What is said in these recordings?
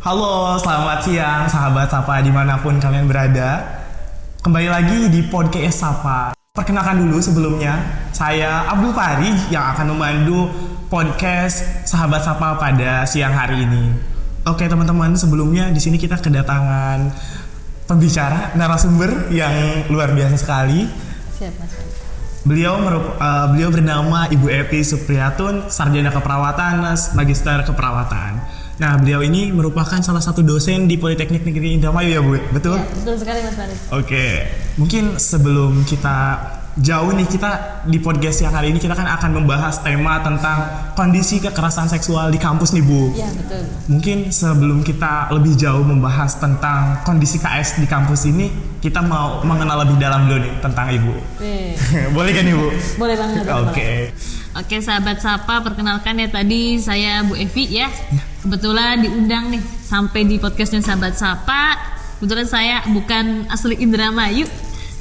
Halo, selamat siang sahabat Sapa dimanapun kalian berada. Kembali lagi di podcast Sapa. Perkenalkan dulu sebelumnya, saya Abdul Fari yang akan memandu podcast Sahabat Sapa pada siang hari ini. Oke teman-teman, sebelumnya di sini kita kedatangan pembicara, narasumber yang luar biasa sekali. Siapa? Beliau bernama Ibu Evi Supriyatun, Sarjana Keperawatan, Magister Keperawatan. Nah, beliau ini merupakan salah satu dosen di Politeknik Negeri Indramayu ya Bu, betul? Ya, betul sekali Mas Faris. Oke, mungkin sebelum kita jauh nih, kita di podcast yang hari ini kita kan akan membahas tema tentang kondisi kekerasan seksual di kampus nih Bu. Iya, betul. Mungkin sebelum kita lebih jauh membahas tentang kondisi KS di kampus ini, kita mau mengenal lebih dalam dulu nih tentang Ibu. Boleh kan Ibu? Boleh banget. Oke, sahabat Sapa, perkenalkan ya, tadi saya Bu Evi ya. Kebetulan diundang nih sampai di podcastnya Sahabat Sapa. Kebetulan saya bukan asli Indramayu,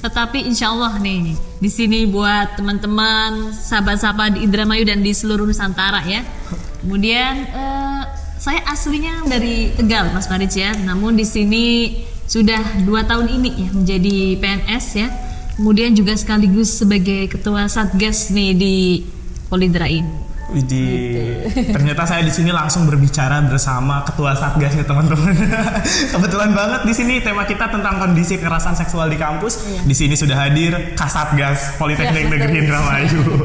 tetapi insya Allah nih di sini buat teman-teman Sahabat Sapa di Indramayu dan di seluruh Nusantara ya. Kemudian saya aslinya dari Tegal Mas Farid ya. Namun di sini sudah 2 tahun ini ya menjadi PNS ya. Kemudian juga sekaligus sebagai ketua Satgas nih di Polidra ini. Ternyata saya di sini langsung berbicara bersama ketua Satgas ya teman-teman. Kebetulan banget di sini tema kita tentang kondisi kekerasan seksual di kampus. Iya. Di sini sudah hadir Kasatgas Politeknik Negeri Indramayu.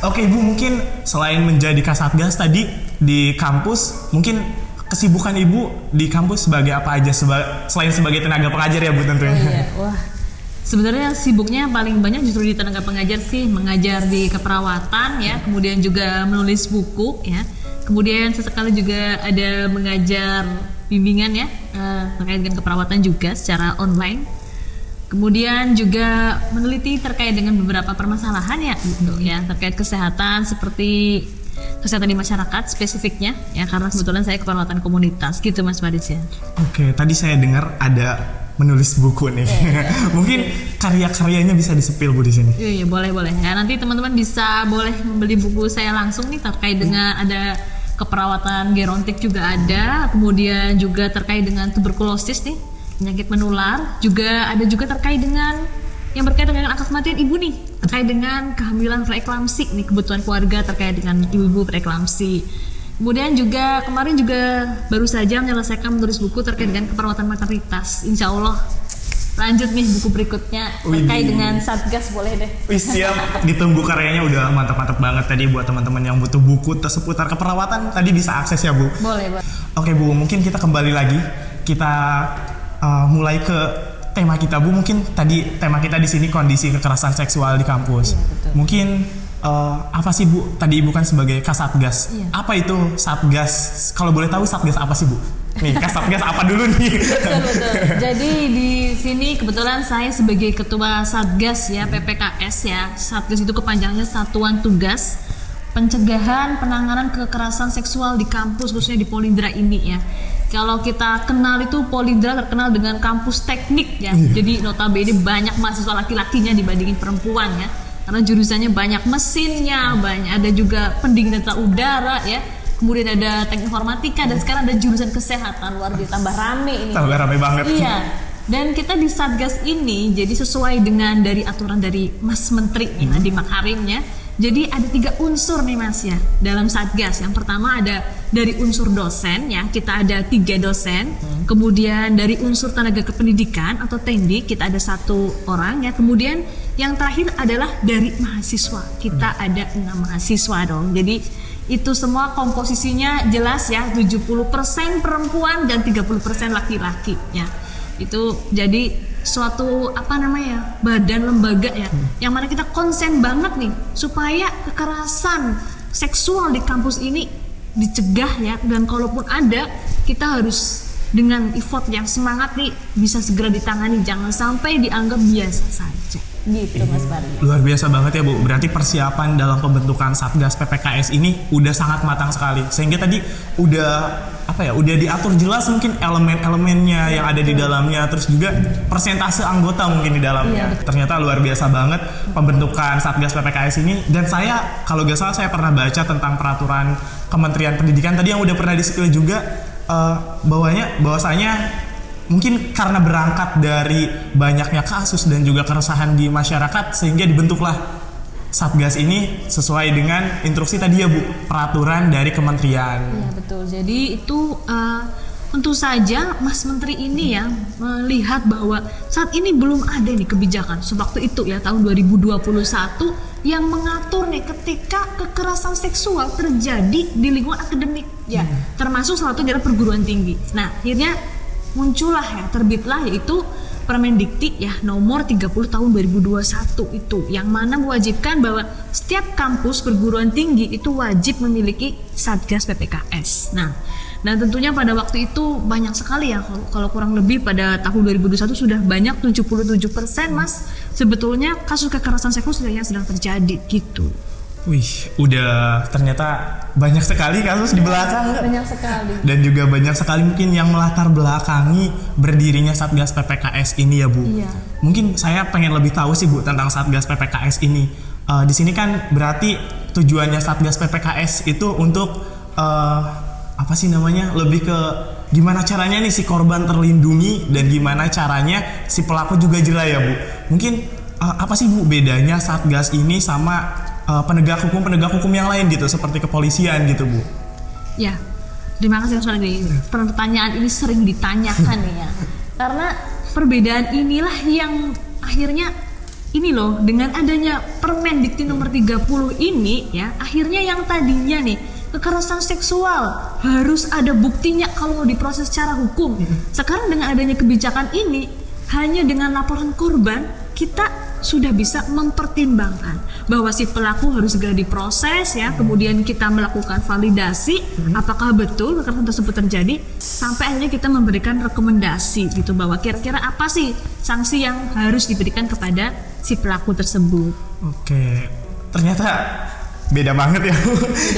Oke Bu, mungkin selain menjadi Kasatgas tadi di kampus, mungkin kesibukan Ibu di kampus sebagai apa aja selain sebagai tenaga pengajar ya Bu tentunya. Oh, iya. Wah. Sebenarnya sibuknya paling banyak justru di tenaga pengajar sih, mengajar di keperawatan ya, kemudian juga menulis buku ya, kemudian sesekali juga ada mengajar bimbingan ya terkait dengan keperawatan juga secara online, kemudian juga meneliti terkait dengan beberapa permasalahan ya gitu ya terkait kesehatan seperti kesehatan di masyarakat spesifiknya ya, karena kebetulan saya keperawatan komunitas gitu Mas Faris ya. Oke, tadi saya dengar ada menulis buku nih. Mungkin karya-karyanya bisa disepil Bu di sini. Iya, boleh ya. Nanti teman-teman bisa boleh membeli buku saya langsung nih terkait dengan ada keperawatan gerontik juga ada, kemudian juga terkait dengan tuberkulosis nih, penyakit menular, juga ada juga terkait dengan yang berkaitan dengan angka kematian ibu nih, terkait dengan kehamilan preeklamsi nih, kebutuhan keluarga terkait dengan ibu-ibu preeklamsi. Kemudian juga kemarin juga baru saja menyelesaikan menulis buku terkait dengan keperawatan maternitas. Insya Allah lanjut nih buku berikutnya terkait dengan Satgas, boleh deh. Siap, ditunggu karyanya, udah mantap-mantap banget tadi buat teman-teman yang butuh buku seputar keperawatan tadi bisa akses ya Bu. Boleh. Oke Bu, mungkin kita kembali lagi, kita mulai ke tema kita Bu. Mungkin tadi tema kita di sini kondisi kekerasan seksual di kampus. Iya, betul. Mungkin apa sih Bu? Tadi Ibu kan sebagai Kasatgas. Iya. Apa itu Satgas? Kalau boleh tahu Satgas apa sih Bu? Nih, Kasatgas apa dulu nih? Betul. Jadi di sini kebetulan saya sebagai ketua Satgas ya, PPKS ya. Satgas itu kepanjangannya Satuan Tugas Pencegahan Penanganan Kekerasan Seksual di kampus, khususnya di Polidra ini ya. Kalau kita kenal itu Polidra terkenal dengan kampus teknik ya. Jadi notabene banyak mahasiswa laki-lakinya dibandingin perempuan ya. Karena jurusannya banyak mesinnya, banyak ada juga pendingin tata udara ya. Kemudian ada teknik informatika dan sekarang ada jurusan kesehatan, luar biasa, tambah rame ini. Tambah rame banget. Iya. Dan kita di Satgas ini jadi sesuai dengan dari aturan dari Mas Menteri Nadiem Makarim ya. Jadi ada 3 unsur nih Mas ya dalam Satgas. Yang pertama ada dari unsur dosen ya, kita ada 3 dosen. Kemudian dari unsur tenaga kependidikan atau TENDI kita ada 1 orang ya. Kemudian yang terakhir adalah dari mahasiswa. Kita ada 6 mahasiswa dong. Jadi itu semua komposisinya jelas ya, 70% perempuan dan 30% laki-laki ya. Itu jadi suatu badan lembaga ya, yang mana kita konsen banget nih supaya kekerasan seksual di kampus ini dicegah ya, dan kalaupun ada kita harus dengan effort yang semangat nih bisa segera ditangani, jangan sampai dianggap biasa saja gitu Mas Farid. Luar biasa banget ya Bu, berarti persiapan dalam pembentukan Satgas PPKS ini udah sangat matang sekali, sehingga tadi udah diatur jelas mungkin elemen-elemennya yang ada di dalamnya, terus juga persentase anggota mungkin di dalamnya. Iya. Ternyata luar biasa banget pembentukan Satgas PPKS ini. Dan saya kalau gak salah saya pernah baca tentang peraturan Kementerian Pendidikan tadi yang udah pernah di-spill juga, bahwasanya mungkin karena berangkat dari banyaknya kasus dan juga keresahan di masyarakat sehingga dibentuklah Satgas ini sesuai dengan instruksi tadi ya Bu, peraturan dari kementerian. Iya betul. Jadi itu tentu saja Mas Menteri ini ya melihat bahwa saat ini belum ada nih kebijakan sewaktu itu ya tahun 2021 yang mengatur nih ketika kekerasan seksual terjadi di lingkungan akademik ya, termasuk salah satu adalah perguruan tinggi. Nah akhirnya muncullah ya, terbitlah yaitu Permendikti ya nomor 30 tahun 2021 itu yang mana mewajibkan bahwa setiap kampus perguruan tinggi itu wajib memiliki Satgas PPKS. Nah, dan tentunya pada waktu itu banyak sekali ya, kalau kurang lebih pada tahun 2021 sudah banyak 77% Mas sebetulnya kasus kekerasan seksual yang sedang terjadi gitu. Wih, udah ternyata banyak sekali kasus di belakang. Banyak sekali. Dan juga banyak sekali mungkin yang melatar belakangi berdirinya Satgas PPKS ini ya Bu. Iya. Mungkin saya pengen lebih tahu sih Bu tentang Satgas PPKS ini. Di sini kan berarti tujuannya Satgas PPKS itu untuk apa sih namanya? Lebih ke gimana caranya nih si korban terlindungi dan gimana caranya si pelaku juga jera ya Bu. Mungkin apa sih Bu bedanya Satgas ini sama penegak hukum yang lain gitu seperti kepolisian gitu Bu? Ya, terima kasih Mas Fadli. Pertanyaan ini sering ditanyakan nih ya, karena perbedaan inilah yang akhirnya ini loh dengan adanya Permendikti nomor 30 ini ya, akhirnya yang tadinya nih kekerasan seksual harus ada buktinya kalau mau diproses secara hukum. Sekarang dengan adanya kebijakan ini hanya dengan laporan korban kita sudah bisa mempertimbangkan bahwa si pelaku harus segera diproses ya, kemudian kita melakukan validasi apakah betul kekerasan tersebut terjadi sampai akhirnya kita memberikan rekomendasi gitu bahwa kira-kira apa sih sanksi yang harus diberikan kepada si pelaku tersebut. Oke, ternyata beda banget ya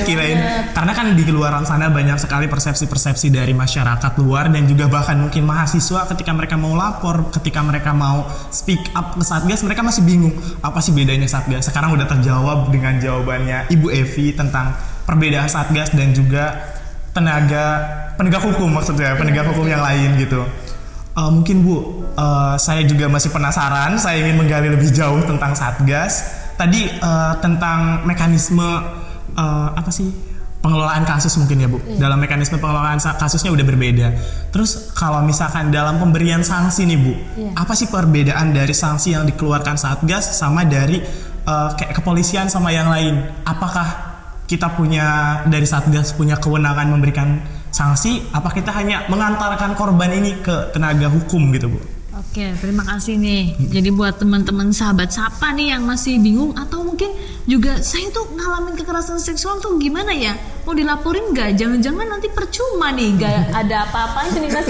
kirain banget. Karena kan di luaran sana banyak sekali persepsi-persepsi dari masyarakat luar dan juga bahkan mungkin mahasiswa ketika mereka mau lapor, ketika mereka mau speak up ke Satgas, mereka masih bingung apa sih bedanya Satgas. Sekarang udah terjawab dengan jawabannya Ibu Evi tentang perbedaan Satgas dan juga penegak hukum, maksudnya penegak hukum yang lain gitu. Mungkin Bu, saya juga masih penasaran, saya ingin menggali lebih jauh tentang Satgas. Tadi tentang mekanisme apa sih pengelolaan kasus mungkin ya Bu. Dalam mekanisme pengelolaan kasusnya udah berbeda. Terus kalau misalkan dalam pemberian sanksi nih Bu, apa sih perbedaan dari sanksi yang dikeluarkan Satgas sama dari kayak kepolisian sama yang lain? Apakah kita dari Satgas punya kewenangan memberikan sanksi? Apa kita hanya mengantarkan korban ini ke tenaga hukum gitu Bu? Oke, terima kasih nih. Jadi buat teman-teman sahabat sapa nih yang masih bingung atau mungkin juga saya tuh ngalamin kekerasan seksual tuh gimana ya? Mau dilaporin nggak? Jangan-jangan nanti percuma nih, nggak ada apa-apanya nih Mas.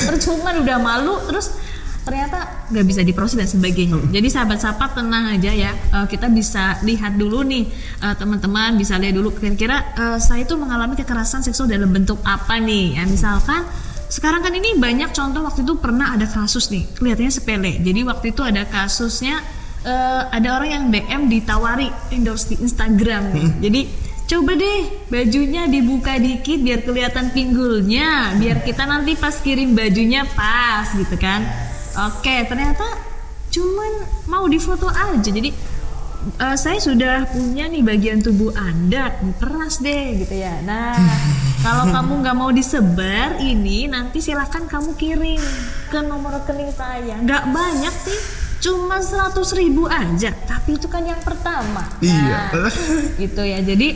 Percuma udah malu, terus ternyata nggak bisa diproses dan sebagainya. Jadi sahabat sapa tenang aja ya. Kita bisa lihat dulu nih teman-teman bisa lihat dulu kira-kira saya tuh mengalami kekerasan seksual dalam bentuk apa nih? Ya misalkan sekarang kan ini banyak contoh waktu itu pernah ada kasus nih kelihatannya sepele. Jadi waktu itu ada kasusnya ada orang yang DM ditawari endorse di Instagram nih. Jadi coba deh bajunya dibuka dikit biar kelihatan pinggulnya, biar kita nanti pas kirim bajunya pas gitu kan. Oke, ternyata cuman mau difoto aja. Jadi saya sudah punya nih bagian tubuh Anda, diperas deh gitu ya. Nah, kalau kamu nggak mau disebar ini, nanti silahkan kamu kirim ke nomor rekening saya. Nggak banyak sih, cuma 100.000 aja. Tapi itu kan yang pertama. Iya. Itu ya. Jadi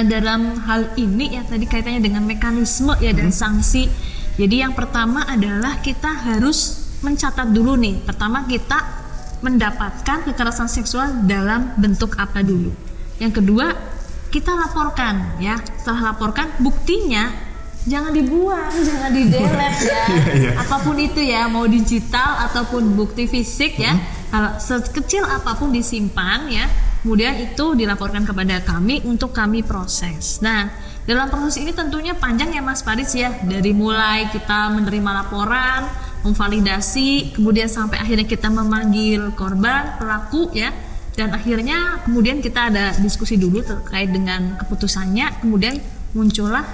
dalam hal ini ya tadi kaitannya dengan mekanisme ya dan sanksi. Jadi yang pertama adalah kita harus mencatat dulu nih. Pertama kita mendapatkan kekerasan seksual dalam bentuk apa dulu. Yang kedua, kita laporkan ya. Setelah laporkan, buktinya jangan dibuang, jangan di-delete ya. Apapun itu ya, mau digital ataupun bukti fisik ya. Kalau sekecil apapun disimpan ya. Kemudian itu dilaporkan kepada kami untuk kami proses. Nah, dalam proses ini tentunya panjang ya Mas Faris ya. Dari mulai kita menerima laporan, memvalidasi, kemudian sampai akhirnya kita memanggil korban, pelaku ya, dan akhirnya kemudian kita ada diskusi dulu terkait dengan keputusannya, kemudian muncullah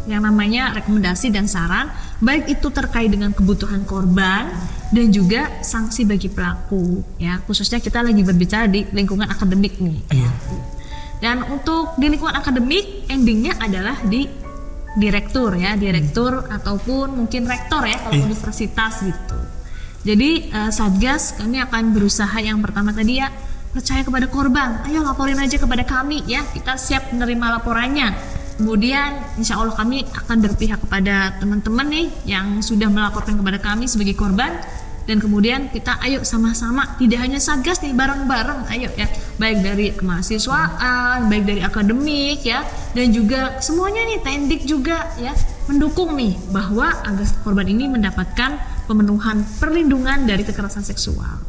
yang namanya rekomendasi dan saran, baik itu terkait dengan kebutuhan korban dan juga sanksi bagi pelaku. Ya, khususnya kita lagi berbicara di lingkungan akademik nih. Iya. Dan untuk di lingkungan akademik, endingnya adalah di direktur ya, direktur ataupun mungkin rektor ya kalau universitas gitu. Jadi Satgas kami akan berusaha yang pertama tadi ya, percaya kepada korban, ayo laporin aja kepada kami ya, kita siap menerima laporannya. Kemudian insya Allah kami akan berpihak kepada teman-teman nih yang sudah melaporkan kepada kami sebagai korban. Dan kemudian kita ayo sama-sama, tidak hanya Satgas nih, bareng-bareng ayo ya, baik dari kemahasiswaan, baik dari akademik ya, dan juga semuanya nih, Tendik juga ya, mendukung nih bahwa agar korban ini mendapatkan pemenuhan perlindungan dari kekerasan seksual.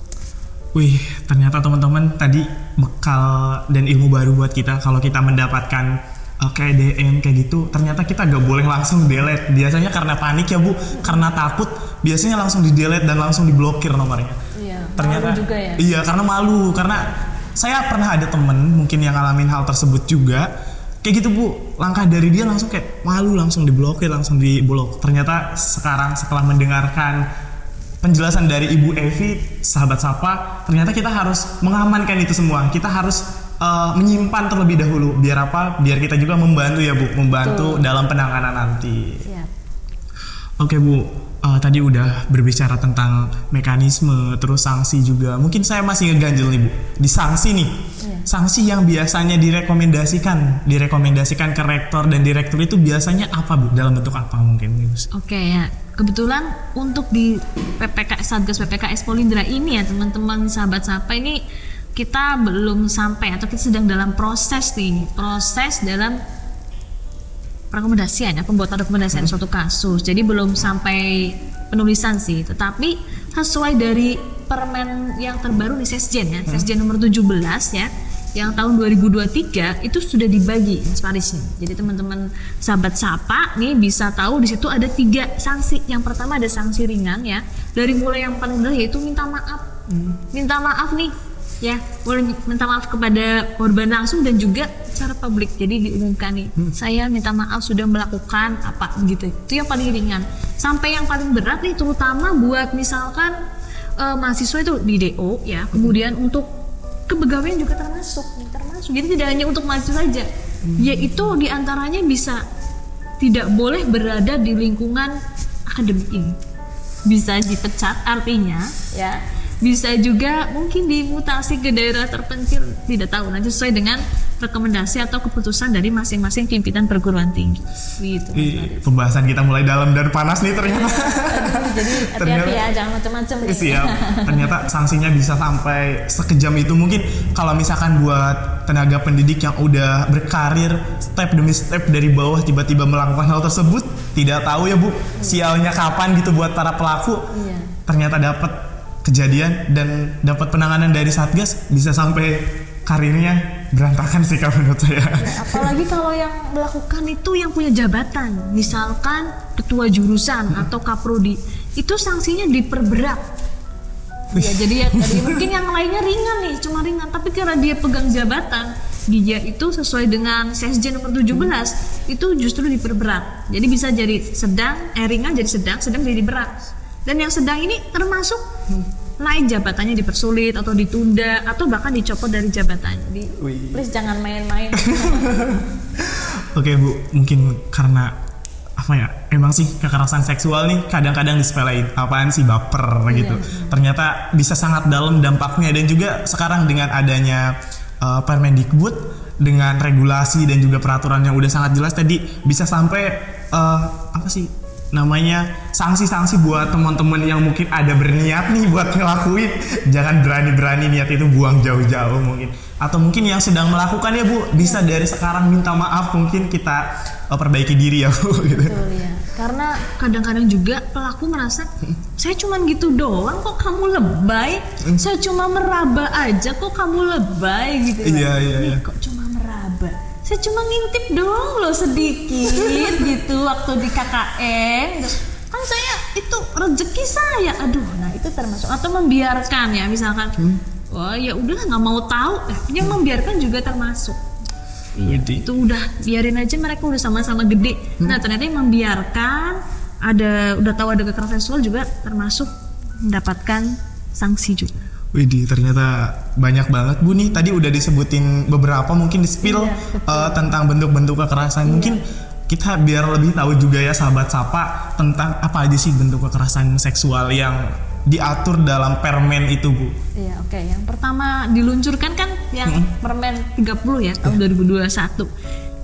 Wih, ternyata teman-teman tadi bekal dan ilmu baru buat kita. Kalau kita mendapatkan kayak DM kayak gitu, ternyata kita gak boleh langsung delete. Biasanya karena panik ya Bu, karena takut, biasanya langsung di delete dan langsung diblokir nomornya. Iya, ternyata malu juga ya. Iya, karena malu. Karena saya pernah ada temen mungkin yang ngalamin hal tersebut juga. Kayak gitu Bu, langkah dari dia langsung kayak malu, langsung diblokir, langsung diblok. Ternyata sekarang setelah mendengarkan penjelasan dari Ibu Evi, sahabat Sapa, ternyata kita harus mengamankan itu semua. Kita harus menyimpan terlebih dahulu. Biar apa? Biar kita juga membantu ya Bu, membantu dalam penanganan nanti. Siap. Oke Bu, tadi udah berbicara tentang mekanisme, terus sanksi juga. Mungkin saya masih ngeganjel nih Bu, di sanksi nih. Sanksi yang biasanya direkomendasikan ke rektor dan direktur itu biasanya apa Bu? Dalam bentuk apa mungkin? Oke ya, kebetulan untuk di PPKS Satgas PPKS Polindra ini ya teman-teman sahabat Sapa, ini kita belum sampai atau kita sedang dalam proses dalam rekomendasian ya, pembuatan rekomendasian suatu kasus. Jadi belum sampai penulisan sih, tetapi sesuai dari permen yang terbaru di Sesjen ya, Sesjen nomor 17 ya, yang tahun 2023 itu sudah dibagi inspirasinya. Jadi teman-teman sahabat Sapa nih bisa tahu di situ ada 3 sanksi. Yang pertama ada sanksi ringan ya, dari mulai yang paling mudah yaitu minta maaf. Minta maaf nih ya, boleh minta maaf kepada korban langsung dan juga secara publik. Jadi diumumkan nih, saya minta maaf sudah melakukan apa gitu. Itu yang paling ringan. Sampai yang paling berat nih, terutama buat misalkan mahasiswa itu di DO ya. Kemudian untuk kepegawaian juga termasuk. Jadi tidak hanya untuk mahasiswa saja, yaitu diantaranya bisa tidak boleh berada di lingkungan akademik ini. Bisa dipecat artinya ya. Bisa juga mungkin dimutasi ke daerah terpencil, tidak tahu, nanti sesuai dengan rekomendasi atau keputusan dari masing-masing pimpinan perguruan tinggi gitu. Pembahasan kita mulai dalam dan panas nih ternyata. Jadi hati-hati ya, jangan macam-macam. Siap. Ternyata sanksinya bisa sampai sekejam itu. Mungkin kalau misalkan buat tenaga pendidik yang udah berkarir step demi step dari bawah tiba-tiba melakukan hal tersebut, tidak tahu ya Bu, sialnya kapan gitu buat para pelaku. Ternyata dapat kejadian dan dapat penanganan dari Satgas, bisa sampai karirnya berantakan sih kalau menurut saya. Ya, apalagi kalau yang melakukan itu yang punya jabatan, misalkan ketua jurusan atau kaprodi, itu sanksinya diperberat. Ya, jadi ya tadi mungkin yang lainnya ringan nih, cuma ringan, tapi karena dia pegang jabatan, dia itu sesuai dengan Sesjen nomor 17 itu justru diperberat. Jadi bisa jadi ringan jadi sedang jadi berat. Dan yang sedang ini termasuk naik jabatannya dipersulit atau ditunda atau bahkan dicopot dari jabatannya. Jadi please jangan main-main. Oke Bu, mungkin karena apa ya, emang sih kekerasan seksual nih kadang-kadang disepelein, apaan sih baper gitu. Ternyata bisa sangat dalam dampaknya, dan juga sekarang dengan adanya Permendikbud dengan regulasi dan juga peraturan yang udah sangat jelas tadi, bisa sampai apa sih namanya, sanksi-sanksi buat teman-teman yang mungkin ada berniat nih buat ngelakuin. Jangan berani-berani niat itu buang jauh-jauh mungkin. Atau mungkin yang sedang melakukan ya Bu, bisa dari sekarang minta maaf, mungkin kita perbaiki diri ya Bu gitu. Betul ya. Karena kadang-kadang juga pelaku merasa saya cuma gitu doang kok kamu lebay. Saya cuma meraba aja kok kamu lebay gitu. Iya. Kok cuma meraba? Saya cuma ngintip doang loh sedikit gitu waktu di KKN. Kan saya itu rezeki saya. Aduh, nah itu termasuk. Atau membiarkan ya misalkan. Wah ya udahlah nggak mau tahu. Yang membiarkan juga termasuk. Widih. Itu udah biarin aja, mereka udah sama-sama gede. Nah ternyata yang membiarkan udah tahu ada kekerasan seksual juga termasuk mendapatkan sanksi juga. Widih, ternyata banyak banget Bu nih. Tadi udah disebutin beberapa, mungkin di-spill tentang bentuk-bentuk kekerasan. Mungkin kita biar lebih tahu juga ya sahabat Sapa tentang apa aja sih bentuk kekerasan seksual yang diatur dalam Permen itu Bu. Iya, oke. Yang pertama diluncurkan kan yang Permen 30 ya tahun 2021.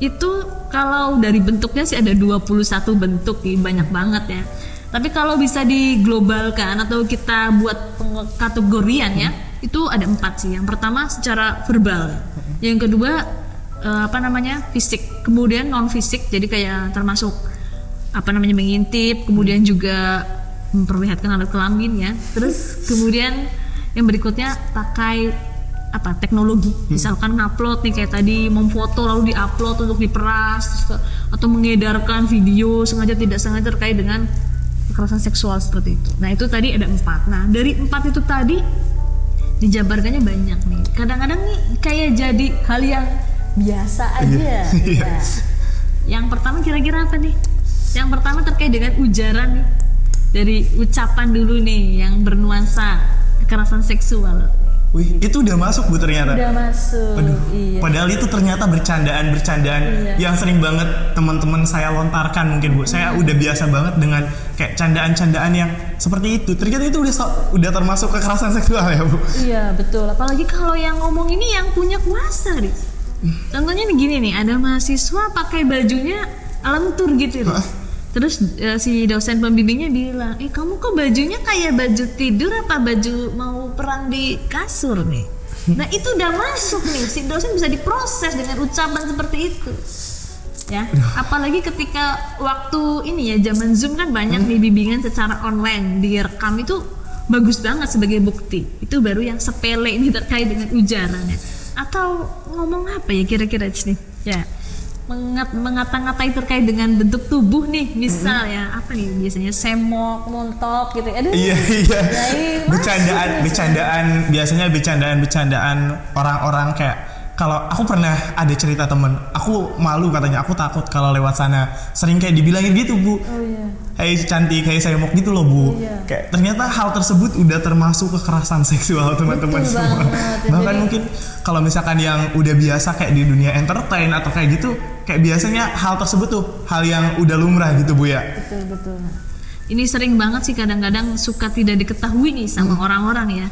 Itu kalau dari bentuknya sih ada 21 bentuk, banyak banget ya. Tapi kalau bisa diglobalkan atau kita buat kategorian ya, itu ada 4 sih. Yang pertama secara verbal. Yang kedua fisik, kemudian non fisik, jadi kayak termasuk mengintip, kemudian juga memperlihatkan alat kelamin ya. Terus kemudian yang berikutnya pakai teknologi, misalkan ngupload nih kayak tadi, memfoto lalu diupload untuk diperas, atau mengedarkan video sengaja tidak sengaja terkait dengan kekerasan seksual seperti itu. Nah itu tadi ada 4. Nah dari 4 itu tadi dijabarkannya banyak nih. Kadang-kadang nih kayak jadi hal yang biasa aja. Ya. Yang pertama kira-kira apa nih? Yang pertama terkait dengan ujaran nih. Dari ucapan dulu nih yang bernuansa kekerasan seksual. Wih, itu udah masuk Bu ternyata. Udah masuk. Aduh, iya. Padahal itu ternyata bercandaan yang sering banget teman-teman saya lontarkan mungkin Bu. Saya udah biasa banget dengan kayak candaan-candaan yang seperti itu. Ternyata itu udah termasuk kekerasan seksual ya Bu. Iya betul. Apalagi kalau yang ngomong ini yang punya kuasa nih. Contohnya begini nih, ada mahasiswa pakai bajunya lentur gitu nih. Terus si dosen pembimbingnya bilang, kamu kok bajunya kayak baju tidur apa baju mau perang di kasur nih? Nah itu udah masuk nih, si dosen bisa diproses dengan ucapan seperti itu. Ya, apalagi ketika waktu ini ya zaman Zoom kan banyak nih bimbingan secara online, direkam itu bagus banget sebagai bukti. Itu baru yang sepele ini terkait dengan ujarannya. Atau ngomong apa ya kira-kira sih? Ya. Mengata-ngatai terkait dengan bentuk tubuh nih, misal ya apa nih biasanya semok, montok gitu. Aduh. Iya. Biasanya bercandaan orang-orang kayak, kalau aku pernah ada cerita temen, aku malu katanya, aku takut kalau lewat sana sering kayak dibilangin gitu Bu. Oh iya. Hey cantik, hey semok gitu loh Bu. Iya. Kayak ternyata hal tersebut udah termasuk kekerasan seksual teman-teman semua. Bahkan mungkin kalau misalkan yang udah biasa kayak di dunia entertain atau kayak gitu, kayak biasanya hal tersebut tuh hal yang udah lumrah gitu Bu ya. Betul. Ini sering banget sih kadang-kadang suka tidak diketahui nih sama orang-orang ya.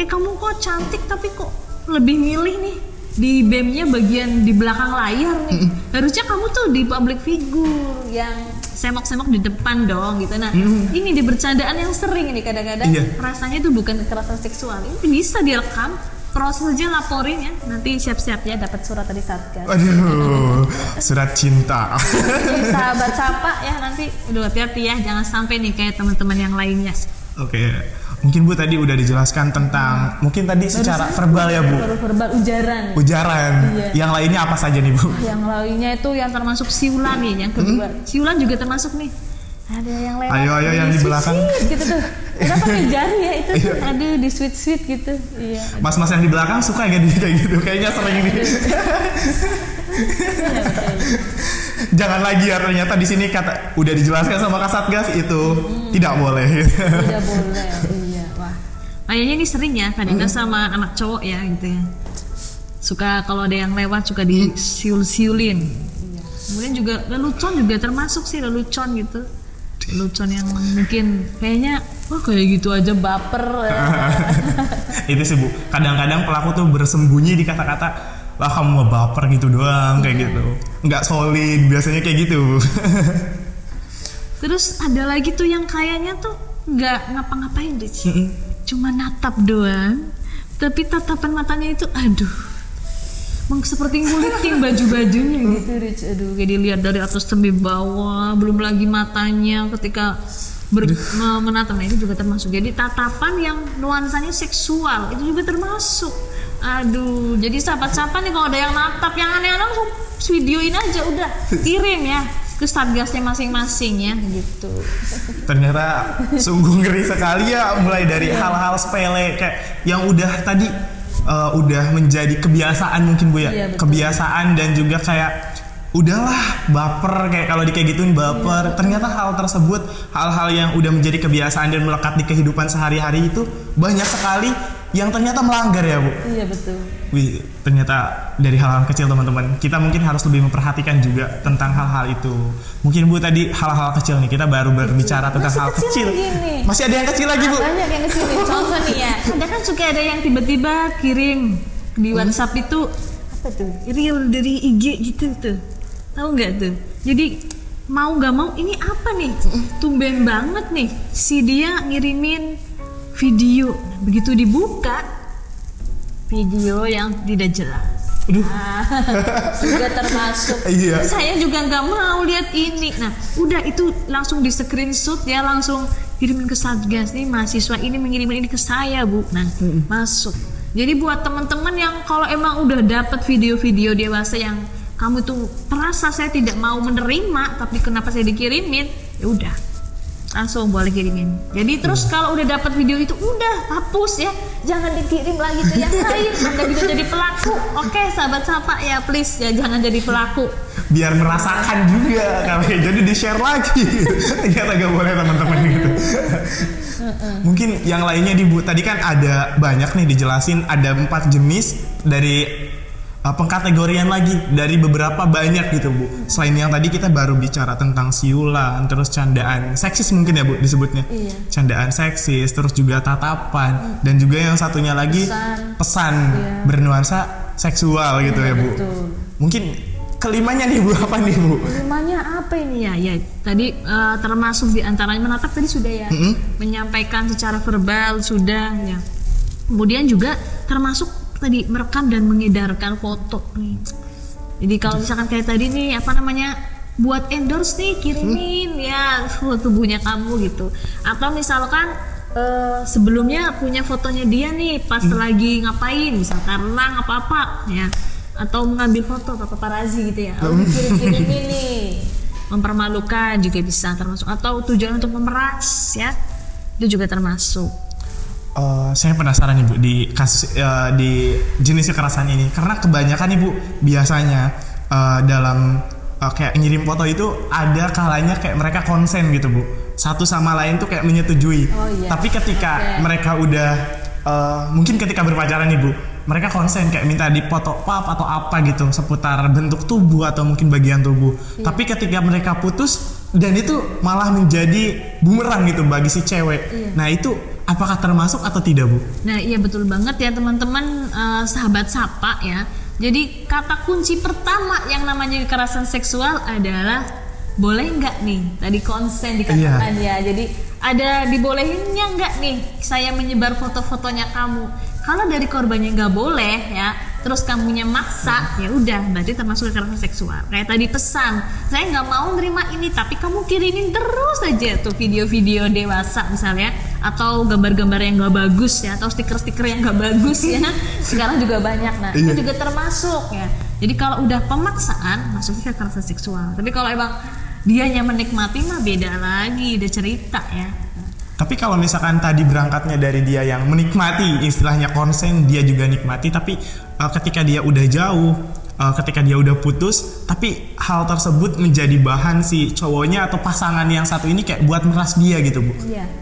Kamu kok cantik tapi kok lebih milih nih di BEM-nya bagian di belakang layar nih. Harusnya kamu tuh di public figure yang semok-semok di depan dong gitu. Nah, ini di bercandaan yang sering ini kadang-kadang rasanya itu bukan kekerasan seksual. Ini bisa direkam, proses aja laporin ya. Nanti siap-siap ya dapat surat dari Satgas. Aduh, surat cinta. Jadi sahabat Sapa ya nanti udah hati-hati ya, jangan sampai nih kayak teman-teman yang lainnya. Oke. Mungkin Bu tadi udah dijelaskan tentang mungkin tadi secara verbal ya Bu. Verbal ujaran. Iya. Yang lainnya apa saja nih Bu? Yang lainnya itu yang termasuk siulan nih, yang kedua. Siulan juga termasuk nih. Ada yang lewat. Ayo yang di belakang. Gitu tuh. Kenapa pakai jari ya itu tuh. Aduh di sweet gitu. Iya. Mas-mas yang di belakang suka kayak gitu. Kayaknya sering nih. Jangan lagi ya, ternyata di sini udah dijelaskan sama Kak Satgas itu tidak boleh. Tidak boleh. Iya, wah. Kayaknya ini sering ya kadang-kadang sama anak cowok ya gitu ya. Suka kalau ada yang lewat suka disiul-siulin. Iya. Kemudian juga lelucon juga termasuk sih, lelucon gitu. Lelucon yang mungkin kayaknya kayak gitu aja baper. Itu sih Bu. Kadang-kadang pelaku tuh bersembunyi di kata-kata, lah kamu mau baper gitu doang kayak gitu, nggak solid biasanya kayak gitu. Terus ada lagi tuh yang kayaknya tuh nggak ngapa-ngapain deh, cuma natap doang, tapi tatapan matanya itu seperti ngulitin baju-bajunya gitu, Rich. Aduh, kayak dilihat dari atas sampai bawah, belum lagi matanya ketika menatap. Nah, itu juga termasuk. Jadi tatapan yang nuansanya seksual itu juga termasuk. Aduh, jadi sahabat-sahabat nih kalau ada yang natap yang aneh-aneh langsung videoin aja udah, kirim ya ke Satgasnya masing-masing ya gitu. Ternyata sungguh ngeri sekali ya, mulai dari hal-hal sepele kayak yang udah tadi udah menjadi kebiasaan mungkin Bu ya. Iya, betul. Kebiasaan dan juga kayak udahlah baper, kayak kalau kayak gituin baper. Ternyata hal tersebut, hal-hal yang udah menjadi kebiasaan dan melekat di kehidupan sehari-hari itu banyak sekali yang ternyata melanggar ya Bu. Iya betul. Wih, ternyata dari hal-hal kecil teman-teman, kita mungkin harus lebih memperhatikan juga tentang hal-hal itu. Mungkin Bu tadi hal-hal kecil nih, kita baru berbicara tentang hal kecil. Nih. Masih ada yang kecil lagi Bu? Banyak yang kecil nih. Contoh nih ya, ada kan suka ada yang tiba-tiba kirim di WhatsApp itu apa tuh? Reel dari IG gitu tuh. Tahu nggak tuh? Jadi mau nggak mau ini apa nih? Tumben banget nih si dia ngirimin video. Nah, begitu dibuka video yang tidak jelas. Aduh. Juga termasuk. Iya. Saya juga nggak mau lihat ini. Nah, udah itu langsung di screenshot ya, langsung kirimin ke Satgas nih, mahasiswa ini mengirimin ini ke saya Bu. Nah, masuk. Jadi buat teman-teman yang kalau emang udah dapat video-video dewasa yang kamu tuh merasa saya tidak mau menerima, tapi kenapa saya dikirimin? Ya udah, langsung boleh kirimin. Jadi terus kalau udah dapat video itu udah hapus ya, jangan dikirim lagi ke yang lain. Anda bisa jadi pelaku. Oke, sahabat sapa ya, please ya jangan jadi pelaku. Biar merasakan juga kali, jadi di share lagi. Ternyata gak boleh teman-teman gitu. Mungkin yang lainnya di Bu, tadi kan ada banyak nih dijelasin, ada 4 jenis dari pengkategorian lagi dari beberapa banyak gitu Bu. Selain yang tadi kita baru bicara tentang siulan, terus candaan seksis mungkin ya Bu disebutnya. Iya. Candaan seksis, terus juga tatapan, dan juga yang satunya lagi pesan Iya. bernuansa seksual gitu ya Bu. Betul. Mungkin kelimanya nih Bu, apa nih Bu? Kelimanya apa ini ya? Ya tadi termasuk diantaranya menatap tadi sudah ya, menyampaikan secara verbal sudah ya. Kemudian juga termasuk tadi merekam dan mengedarkan foto nih. Jadi kalau misalkan kayak tadi nih apa namanya buat endorse nih kirimin ya tubuhnya kamu gitu. Atau misalkan sebelumnya punya fotonya dia nih pas lagi ngapain, misalkan renang apa-apa ya. Atau mengambil foto paparazzi gitu ya. Kirim-kirim ini mempermalukan juga bisa termasuk, atau tujuan untuk memeras ya. Itu juga termasuk. Saya penasaran nih Bu di kasus di jenis kekerasan ini, karena kebanyakan nih Bu biasanya dalam kayak ngirim foto itu ada kalanya kayak mereka konsen gitu Bu, satu sama lain tuh kayak menyetujui. Tapi ketika mereka udah mungkin ketika berpacaran nih Bu, mereka konsen kayak minta dipoto pap atau apa gitu seputar bentuk tubuh atau mungkin bagian tubuh. Tapi ketika mereka putus dan itu malah menjadi bumerang gitu bagi si cewek. Nah itu apakah termasuk atau tidak Bu? Nah iya betul banget ya teman-teman, sahabat sapa ya. Jadi kata kunci pertama yang namanya kekerasan seksual adalah boleh nggak nih? Tadi konsen dikatakan ya. Jadi ada dibolehinnya nggak nih saya menyebar foto-fotonya kamu? Kalau dari korbannya nggak boleh ya, terus kamunya maksa, ya udah berarti termasuk kekerasan seksual. Kayak tadi pesan, saya nggak mau nerima ini, tapi kamu kirimin terus aja tuh video-video dewasa misalnya, atau gambar-gambar yang nggak bagus ya, atau stiker-stiker yang nggak bagus ya. Sekarang juga banyak, nah itu juga termasuk ya. Jadi kalau udah pemaksaan, masuknya kekerasan seksual. Tapi kalau emang dianya menikmati mah beda lagi, udah cerita ya. Tapi kalau misalkan tadi berangkatnya dari dia yang menikmati, istilahnya konsen, dia juga nikmati, tapi ketika dia udah jauh, ketika dia udah putus, tapi hal tersebut menjadi bahan si cowoknya atau pasangan yang satu ini kayak buat meras dia gitu Bu.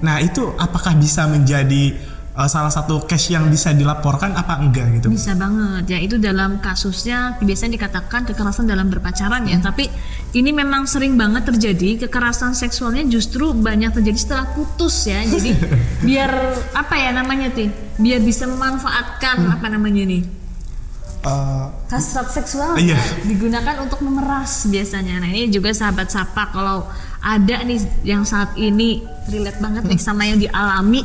Nah itu apakah bisa menjadi salah satu case yang bisa dilaporkan apa enggak gitu? Bisa banget ya, itu dalam kasusnya biasanya dikatakan kekerasan dalam berpacaran ya, tapi ini memang sering banget terjadi. Kekerasan seksualnya justru banyak terjadi setelah putus ya. Jadi biar apa ya namanya tuh, biar bisa memanfaatkan apa namanya nih, hasrat seksual digunakan untuk memeras biasanya. Nah ini juga sahabat sapa, kalau ada nih yang saat ini relate banget nih sama yang dialami,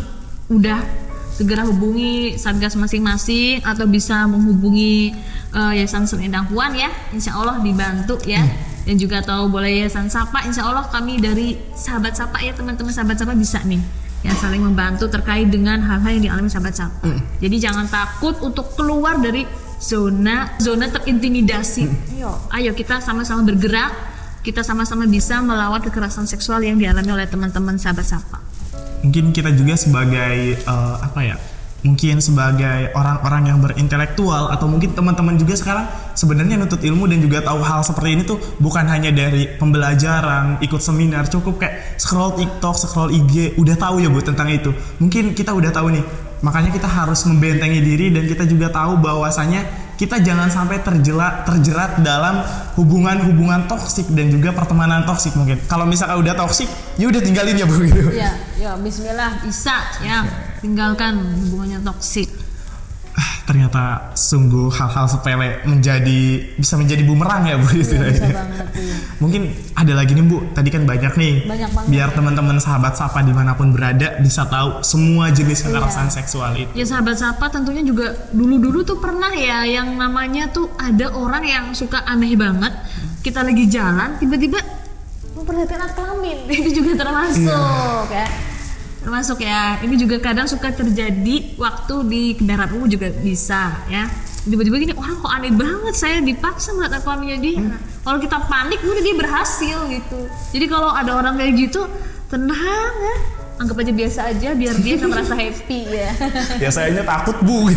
udah segera hubungi Satgas masing-masing atau bisa menghubungi Yayasan Selendang Puan ya, insya Allah dibantu ya. Dan juga atau boleh Yayasan Sapa, insya Allah kami dari sahabat Sapa ya, teman-teman sahabat Sapa bisa nih yang saling membantu terkait dengan hal-hal yang dialami sahabat Sapa. Jadi jangan takut untuk keluar dari zona terintimidasi. Ayo kita sama-sama bergerak, kita sama-sama bisa melawan kekerasan seksual yang dialami oleh teman-teman sahabat Sapa. Mungkin kita juga sebagai mungkin sebagai orang-orang yang berintelektual atau mungkin teman-teman juga sekarang sebenarnya nuntut ilmu dan juga tahu hal seperti ini tuh bukan hanya dari pembelajaran, ikut seminar, cukup kayak scroll TikTok, scroll IG, udah tahu ya Bu tentang itu. Mungkin kita udah tahu nih, makanya kita harus membentengi diri dan kita juga tahu bahwasanya kita jangan sampai terjerat dalam hubungan-hubungan toksik dan juga pertemanan toksik mungkin. Kalau misalkan udah toksik, ya udah tinggalin ya Bu gitu. Ya, bismillah bisa ya. Tinggalkan hubungannya toksik. Ternyata sungguh hal-hal sepele bisa menjadi bumerang ya Bu istilahnya. Bisa banget, iya. Mungkin ada lagi nih Bu, tadi kan banyak nih. Banyak banget. Biar teman-teman sahabat sapa dimanapun berada bisa tahu semua jenis kekerasan seksual itu. Ya sahabat sapa tentunya juga dulu-dulu tuh pernah ya yang namanya tuh ada orang yang suka aneh banget. Kita lagi jalan tiba-tiba memperlihatkan alat kelamin. Itu juga termasuk ya. Termasuk ya, ini juga kadang suka terjadi waktu di kendaraan umum juga bisa ya. Tiba-tiba gini, orang kok aneh banget saya dipaksa melihat kelaminnya dia. Kalau kita panik, udah dia berhasil gitu. Jadi kalau ada orang kayak gitu, tenang ya, anggap aja biasa aja biar dia bisa merasa happy ya. Ya sayanya takut Bu,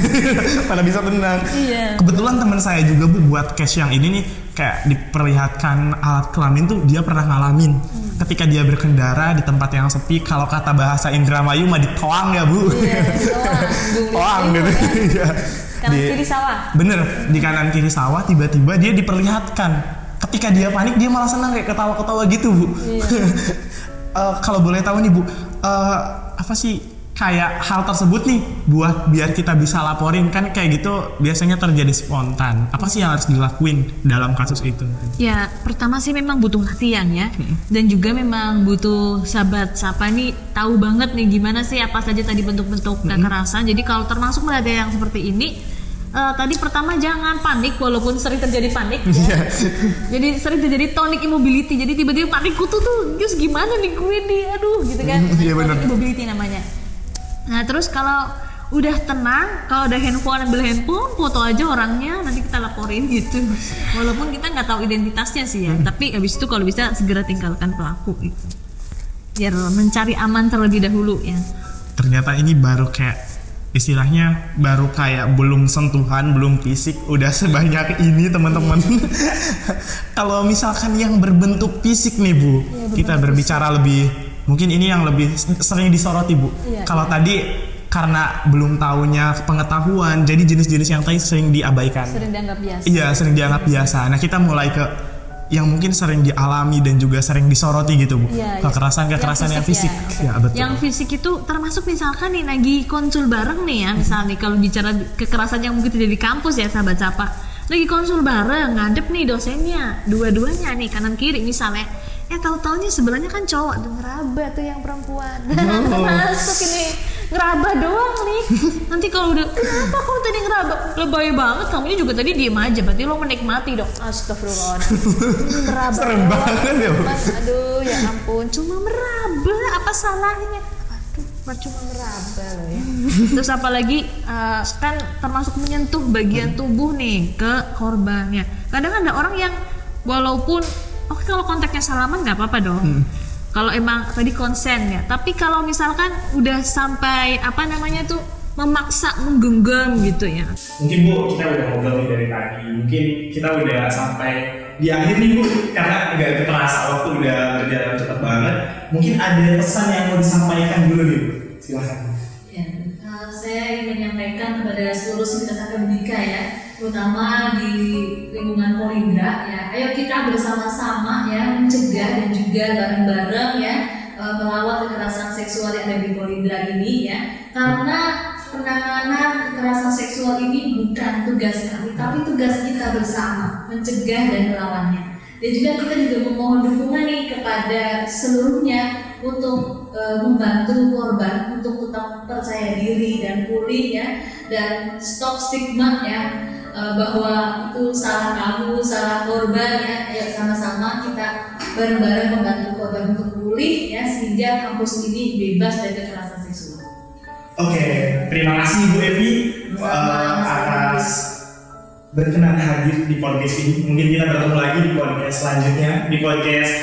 mana bisa tenang. Iya. Kebetulan teman saya juga Bu buat case yang ini nih kayak diperlihatkan alat kelamin tuh dia pernah ngalamin. Ketika dia berkendara di tempat yang sepi, kalau kata bahasa Indramayu mah ditoang ya Bu. Iya, toang gitu. Ya. Kanan kiri sawah. Bener, di kanan kiri sawah tiba-tiba dia diperlihatkan. Ketika dia panik dia malah senang kayak ketawa-ketawa gitu Bu. Iya. Kalau boleh tahu nih Bu, apa sih kayak hal tersebut nih buat biar kita bisa laporin kan kayak gitu biasanya terjadi spontan. Apa sih yang harus dilakuin dalam kasus itu? Ya pertama sih memang butuh latihan ya, dan juga memang butuh sahabat sapa nih tahu banget nih gimana sih apa saja tadi bentuk-bentuk kekerasan. Jadi kalau termasuk ada yang seperti ini, tadi pertama jangan panik walaupun sering terjadi panik ya. Jadi sering terjadi tonic immobility. Jadi tiba-tiba panik tuh terus gimana nih gue nih, aduh gitu kan. Tonic immobility namanya. Nah terus kalau udah tenang, kalau ada handphone, ambil handphone, foto aja orangnya, nanti kita laporin gitu. Walaupun kita nggak tahu identitasnya sih ya, tapi habis itu kalau bisa segera tinggalkan pelaku gitu. Biar mencari aman terlebih dahulu ya. Ternyata ini baru kayak istilahnya baru kayak belum sentuhan, belum fisik, udah sebanyak ini teman-teman. Kalau misalkan yang berbentuk fisik nih Bu, kita berbicara lebih. Mungkin ini yang lebih sering disoroti Bu. Kalau tadi karena belum tahunya pengetahuan, jadi jenis-jenis yang tadi sering diabaikan. Sering dianggap biasa. Iya, sering dianggap biasa. Nah kita mulai ke yang mungkin sering dialami dan juga sering disoroti gitu Bu. Kekerasan yang fisik. Ya, betul. Yang fisik itu termasuk misalkan nih lagi konsul bareng nih ya, misalnya kalau bicara kekerasan yang mungkin terjadi di kampus ya sahabat sapa. Lagi konsul bareng, ngadep nih dosennya, dua-duanya nih kanan kiri misalnya. Tahu-taunya sebelahnya kan cowok, ngeraba tuh yang perempuan. Masuk ini ngeraba doang nih. Nanti kalau udah kenapa kau tadi ngeraba? Lebay banget, kamunya juga tadi diem aja. Berarti lo menikmati dong. Astagfirullah. Meraba. Serem banget ya. Aduh ya ampun, cuma meraba apa salahnya? Aduh, cuma meraba loh ya. Terus apalagi kan termasuk menyentuh bagian tubuh nih ke korbannya. Kadang ada orang yang walaupun oke, kalau konteksnya salaman nggak apa-apa dong. Kalau emang tadi konsen ya. Tapi kalau misalkan udah sampai memaksa menggenggam gitu ya. Mungkin Bu kita udah ngobrol nih dari tadi. Mungkin kita udah sampai di akhir nih Bu, karena nggak terasa waktu udah berjalan cepat banget. Mungkin ada pesan yang mau disampaikan dulu nih Bu. Silahkan. Ya, saya ingin menyampaikan kepada seluruh sivitas akademika ya, terutama di lingkungan Polindra ya, ayo kita bersama-sama ya mencegah dan juga bareng-bareng ya melawan kekerasan seksual yang ada di Polindra ini ya, karena penanganan kekerasan seksual ini bukan tugas kami, tapi tugas kita bersama mencegah dan melawannya. Dan juga kita memohon dukungan nih kepada seluruhnya untuk membantu korban untuk tetap percaya diri dan pulih ya, dan stop stigma ya, bahwa itu salah kamu, salah korban ya. Ayo sama-sama kita bareng-bareng membantu korban untuk pulih ya, sehingga kampus ini bebas dari kekerasan seksual. Oke, terima kasih Bu Evi atas berkenan hadir di podcast ini. Mungkin kita bertemu lagi di podcast selanjutnya, di podcast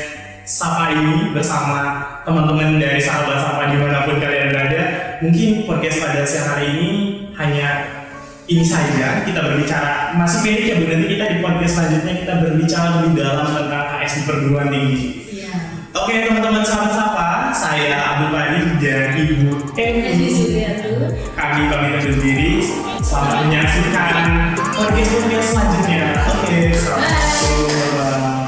Sapa ini bersama teman-teman dari sahabat Sapa dimanapun kalian berada. Mungkin podcast pada siang hari ini hanya ini saja, kita berbicara masih pendek ya Bu, nanti kita di podcast selanjutnya kita berbicara lebih dalam tentang HS di perguruan tinggi. Iya. Oke teman-teman, sahabat sapa, saya Abdul Qadir dan Ibu Edi Suryatu. Kami pamit undur diri. Selamat menyaksikan podcast selanjutnya. Oke, selamat. Bye.